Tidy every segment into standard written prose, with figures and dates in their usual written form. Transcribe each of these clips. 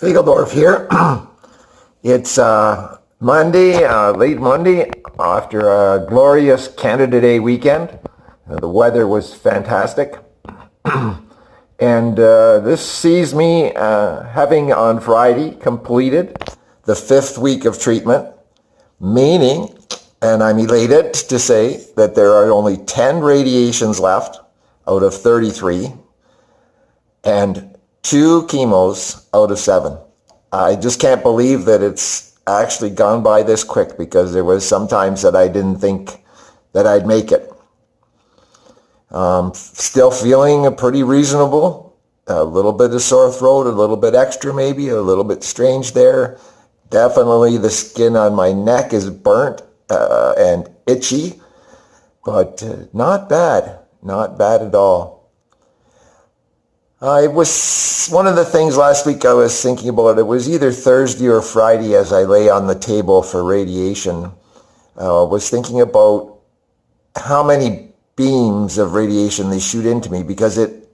Fiegeldorf here. It's Monday, late Monday, after a glorious Canada Day weekend. The weather was fantastic. And this sees me having on Friday completed the 5th week of treatment, meaning, and I'm elated to say, that there are only 10 radiations left out of 33 and 2 chemos out of 7. I just can't believe that it's actually gone by this quick, because there was some times that I didn't think that I'd make it. Still feeling pretty reasonable, a little bit of sore throat, a little bit extra maybe, a little bit strange there. Definitely the skin on my neck is burnt and itchy, but not bad at all. It was one of the things last week I was thinking about. It was either Thursday or Friday as I lay on the table for radiation. Was thinking about how many beams of radiation they shoot into me, because it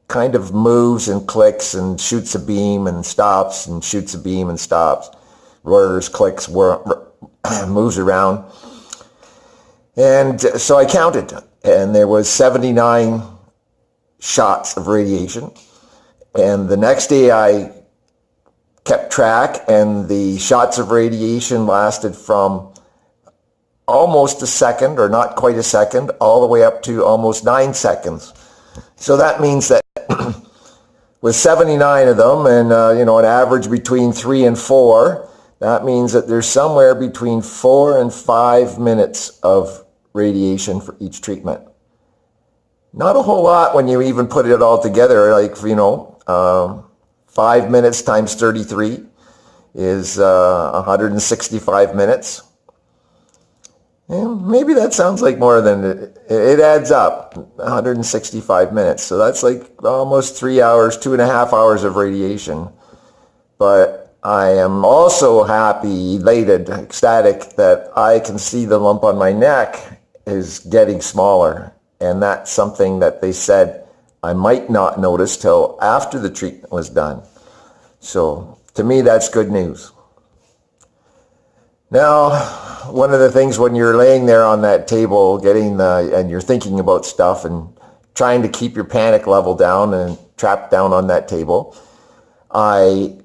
kind of moves and clicks and shoots a beam and stops and shoots a beam and stops, whirs, clicks, moves around. And so I counted, and there was 79 shots of radiation. And the next day I kept track, and the shots of radiation lasted from almost a second, or not quite a second, all the way up to almost 9 seconds. So that means that with 79 of them, and an average between 3 and 4, that means that there's somewhere between 4 and 5 minutes of radiation for each treatment. Not a whole lot when you even put it all together. 5 minutes times 33 is 165 minutes. And maybe that sounds like more than it adds up, 165 minutes. So that's like almost 3 hours, 2.5 hours of radiation. But I am also happy, elated, ecstatic that I can see the lump on my neck is getting smaller. And that's something that they said I might not notice till after the treatment was done. So to me, that's good news. Now, one of the things when you're laying there on that table and you're thinking about stuff and trying to keep your panic level down and trapped down on that table, I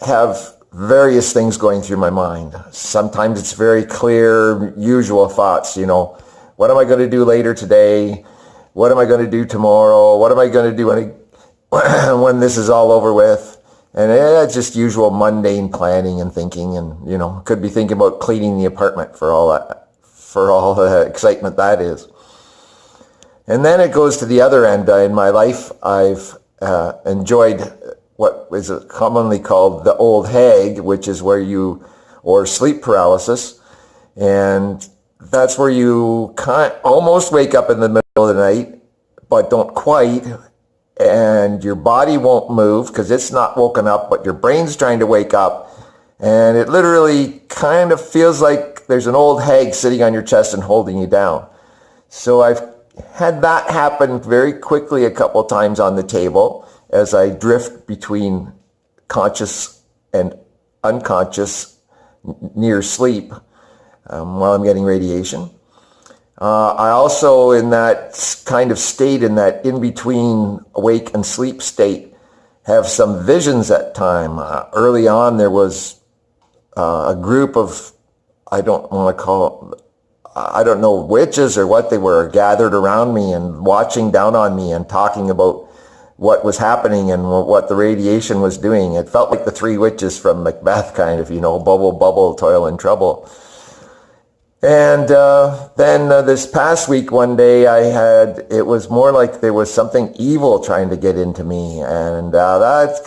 have various things going through my mind. Sometimes it's very clear, usual thoughts, what am I going to do later today? What am I going to do tomorrow? What am I going to do when this is all over with? And it's just usual mundane planning and thinking, and could be thinking about cleaning the apartment for all the excitement that is. And then it goes to the other end. In my life, I've enjoyed what is commonly called the old hag, which is or sleep paralysis, and that's where you almost wake up in the middle of the night, but don't quite. And your body won't move because it's not woken up, but your brain's trying to wake up. And it literally kind of feels like there's an old hag sitting on your chest and holding you down. So I've had that happen very quickly a couple times on the table as I drift between conscious and unconscious near sleep while I'm getting radiation. I also, in that kind of state, in that in-between awake and sleep state, have some visions at time. Early on, there was a group of, I don't know, witches or what they were, gathered around me and watching down on me and talking about what was happening and what the radiation was doing. It felt like the 3 witches from Macbeth, kind of, bubble, bubble, toil and trouble. And then this past week, one day, it was more like there was something evil trying to get into me. And that's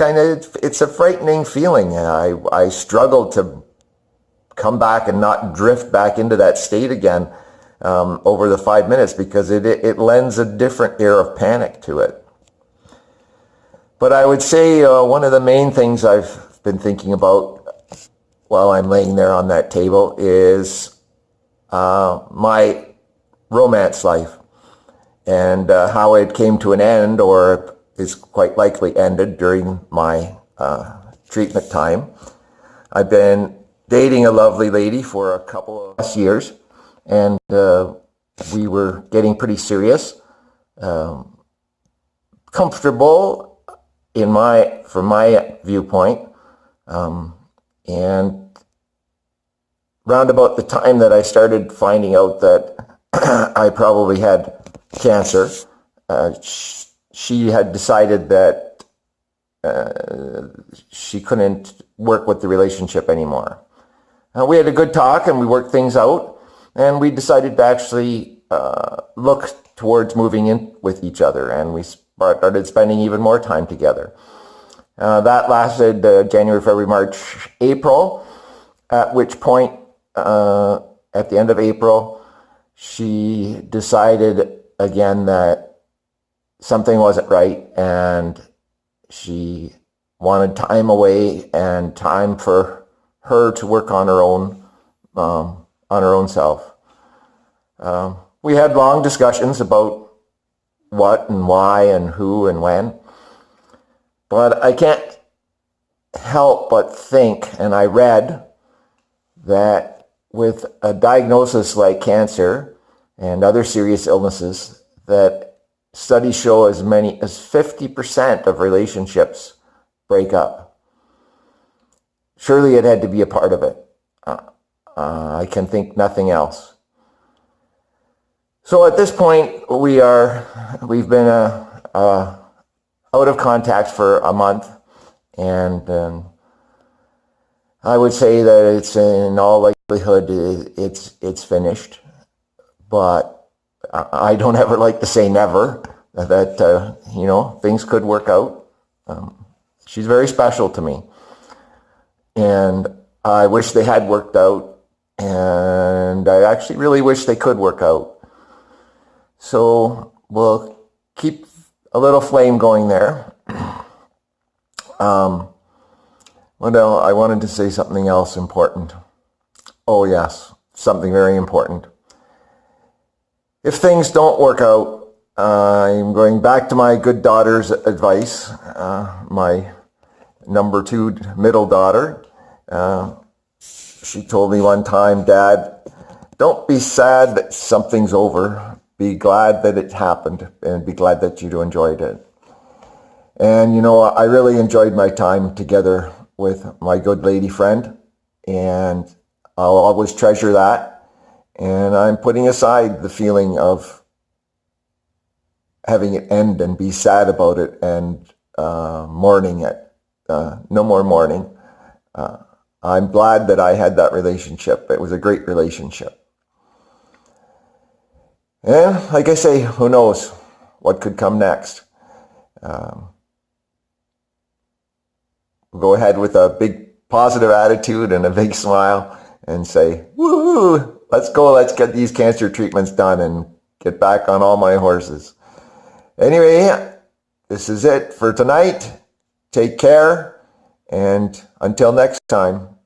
it's a frightening feeling. I struggled to come back and not drift back into that state again over the 5 minutes, because it lends a different air of panic to it. But I would say one of the main things I've been thinking about while I'm laying there on that table is my romance life, and how it came to an end, or is quite likely ended during my treatment time. I've been dating a lovely lady for a couple of years, and we were getting pretty serious, comfortable from my viewpoint, and round about the time that I started finding out that I probably had cancer, she had decided that she couldn't work with the relationship anymore. We had a good talk and we worked things out, and we decided to actually look towards moving in with each other, and we started spending even more time together. That lasted January, February, March, April, at which point at the end of April, she decided again that something wasn't right, and she wanted time away and time for her to work on her own self. We had long discussions about what and why and who and when, but I can't help but think, and I read that with a diagnosis like cancer and other serious illnesses, that studies show as many as 50% of relationships break up. Surely it had to be a part of it. I can think nothing else. So at this point, we've been out of contact for a month, and I would say that it's in all likelihood it's finished, but I don't ever like to say never, that things could work out. She's very special to me, and I wish they had worked out, and I actually really wish they could work out. So we'll keep a little flame going there. Well, I wanted to say something else important. Oh yes, something very important. If things don't work out, I'm going back to my good daughter's advice, my number 2 middle daughter. She told me one time, "Dad, don't be sad that something's over. Be glad that it happened, and be glad that you enjoyed it." And I really enjoyed my time together with my good lady friend, and I'll always treasure that. And I'm putting aside the feeling of having it end and be sad about it and mourning it. No more mourning. I'm glad that I had that relationship. It was a great relationship. And like I say, who knows what could come next. We'll go ahead with a big positive attitude and a big smile and say, woohoo! Let's go, let's get these cancer treatments done and get back on all my horses. Anyway, this is it for tonight. Take care, and until next time.